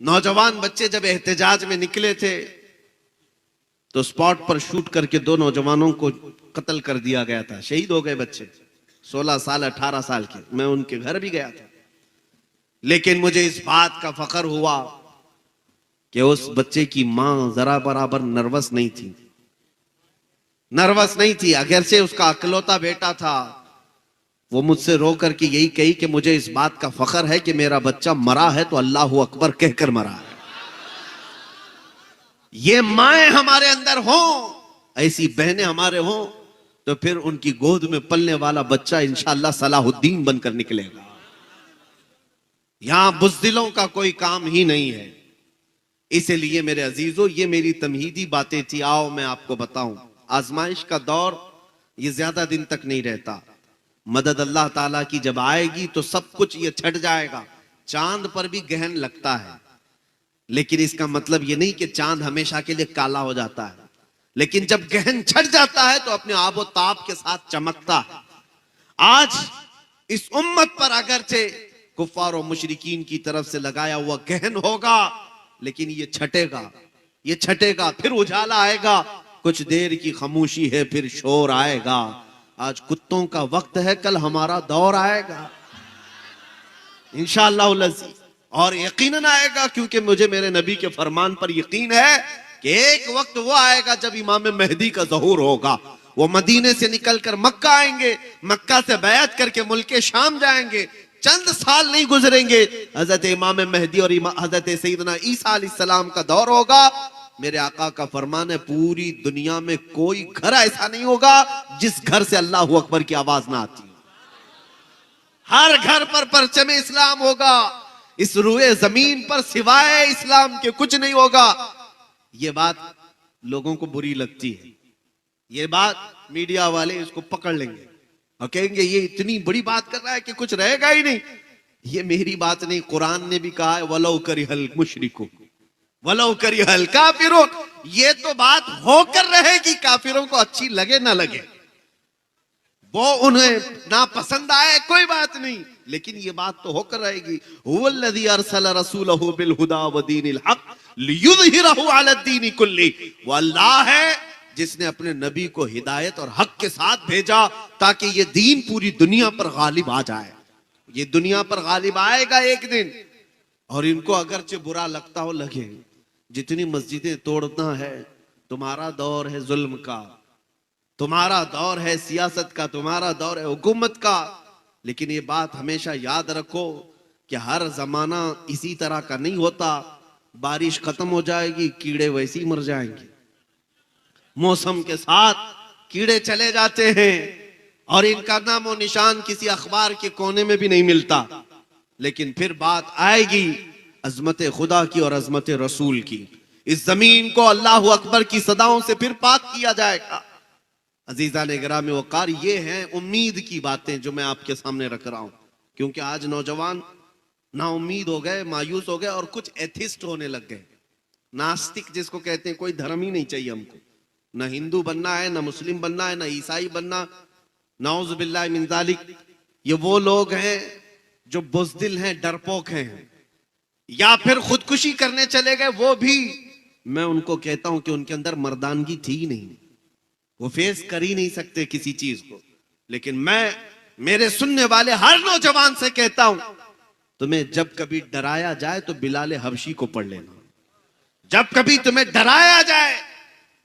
नौजवान बच्चे जब एहतजाज में निकले थे तो स्पॉट पर शूट करके 2 नौजवानों को कत्ल कर दिया गया था। शहीद हो गए बच्चे, 16 साल 18 साल के। मैं उनके घर भी गया था, लेकिन मुझे इस बात का फख्र हुआ कि उस बच्चे की मां जरा बराबर नर्वस नहीं थी, नर्वस नहीं थी। अगरचे उसका अकलौता बेटा था, वो मुझसे रो करके यही कही कि मुझे इस बात का फख्र है कि मेरा बच्चा मरा है तो अल्लाहू अकबर कहकर मरा है। ये माएं हमारे अंदर हों, ऐसी बहनें हमारे हों, तो फिर उनकी गोद में पलने वाला बच्चा इंशाअल्लाह सलाहुद्दीन बनकर निकलेगा। यहां बुज़दिलों का कोई काम ही नहीं है। इसलिए मेरे अजीजों, ये मेरी तमहीदी बातें थी। आओ मैं आपको बताऊं, आजमाइश का दौर ये ज्यादा दिन तक नहीं रहता। मदद अल्लाह ताला की जब आएगी तो सब कुछ ये छट जाएगा। चांद पर भी गहन लगता है, लेकिन इसका मतलब ये नहीं कि चांद हमेशा के लिए काला हो जाता है, लेकिन जब गहन छट जाता है तो अपने आबो ताब के साथ चमकता है। आज इस उम्मत पर अगरचे कुफ्फार और मुशरिकीन की तरफ से लगाया हुआ गहन होगा, लेकिन ये छटेगा, ये छटेगा, फिर उजाला आएगा। कुछ देर की खामोशी है, फिर शोर आएगा। आज कुत्तों का वक्त है, कल हमारा दौर आएगा इंशाअल्लाह, और यकीनन आएगा, क्योंकि मुझे मेरे नबी के फरमान पर यकीन है कि एक वक्त वो आएगा जब इमाम मेहदी का ज़हूर होगा। वो मदीने से निकलकर मक्का आएंगे, मक्का से बैत करके मुल्के शाम जाएंगे। चंद साल नहीं गुजरेंगे, हजरत इमाम मेहदी और हजरत सैयदना ईसा अलैहिस्सलाम का दौर होगा। मेरे आका का फरमान है, पूरी दुनिया में कोई घर ऐसा नहीं होगा जिस घर से अल्लाह अकबर की आवाज ना आती। हर घर पर परचम इस्लाम होगा। इस रुए जमीन पर सिवाय इस्लाम के कुछ नहीं होगा। ये बात लोगों को बुरी लगती है, ये बात मीडिया वाले इसको पकड़ लेंगे और कहेंगे ये इतनी बड़ी बात कर रहा है कि कुछ रहेगा ही नहीं। ये मेरी बात नहीं, कुरान ने भी कहा है, वलौ करिहल मुशरिकून वलौ करिहल काफिरून। ये तो बात होकर रहेगी, काफिरों को अच्छी लगे ना लगे, वो उन्हें ना पसंद आए कोई बात नहीं, लेकिन ये बात तो होकर रहेगी। हुवल्लज़ी अरसला रसूलहु बिल हुदा व दीनिल हक लियुज़हिरहु अला दीनि कुल्ली। वो अल्लाह है जिसने अपने नबी को हिदायत और हक के साथ भेजा ताकि ये दीन पूरी दुनिया पर गालिब आ जाए। ये दुनिया पर गालिब आएगा एक दिन, और इनको अगरचे बुरा लगता हो लगे। जितनी मस्जिदें तोड़ना है, तुम्हारा दौर है जुल्म का, तुम्हारा दौर है सियासत का, तुम्हारा दौर है हुकूमत का, लेकिन ये बात हमेशा याद रखो कि हर जमाना इसी तरह का नहीं होता। बारिश खत्म हो जाएगी, कीड़े वैसे ही मर जाएंगे। मौसम के साथ कीड़े चले जाते हैं और इनका नामो निशान किसी अखबार के कोने में भी नहीं मिलता। लेकिन फिर बात आएगी अजमत खुदा की और अजमत रसूल की। इस जमीन को अल्लाह अकबर की सदाओं से फिर पाक किया जाएगा। अजीजा ने गिरामी वकार, ये हैं उम्मीद की बातें जो मैं आपके सामने रख रहा हूं, क्योंकि आज नौजवान ना उम्मीद हो गए, मायूस हो गए और कुछ एथिस्ट होने लग गए। नास्तिक जिसको कहते हैं, कोई धर्म ही नहीं चाहिए हमको, ना हिंदू बनना है, ना मुस्लिम बनना है, ना ईसाई बनना, नाउज़ बिल्लाहि मिन ज़ालिक। ये वो लोग हैं जो बुज़दिल हैं, डरपोक हैं, या फिर खुदकुशी करने चले गए। वो भी मैं उनको कहता हूं कि उनके अंदर मर्दानगी थी ही नहीं, वो फेस कर ही नहीं सकते किसी चीज को। लेकिन मैं मेरे सुनने वाले हर नौजवान से कहता हूं, तुम्हें जब कभी डराया जाए तो बिलाल हबशी को पढ़ लेना। जब कभी तुम्हें डराया जाए,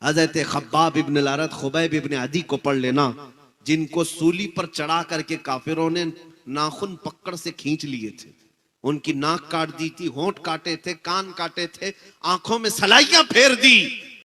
हजरत खब्बाब इब्न अल-अरत, खुबैब इब्न अदी को पढ़ लेना, जिनको सूली पर चढ़ा करके काफिरों ने नाखून पकड़ से खींच लिए थे, उनकी नाक काट दी थी, होंठ काटे थे, कान काटे थे, आंखों में सलाइयां फेर दी।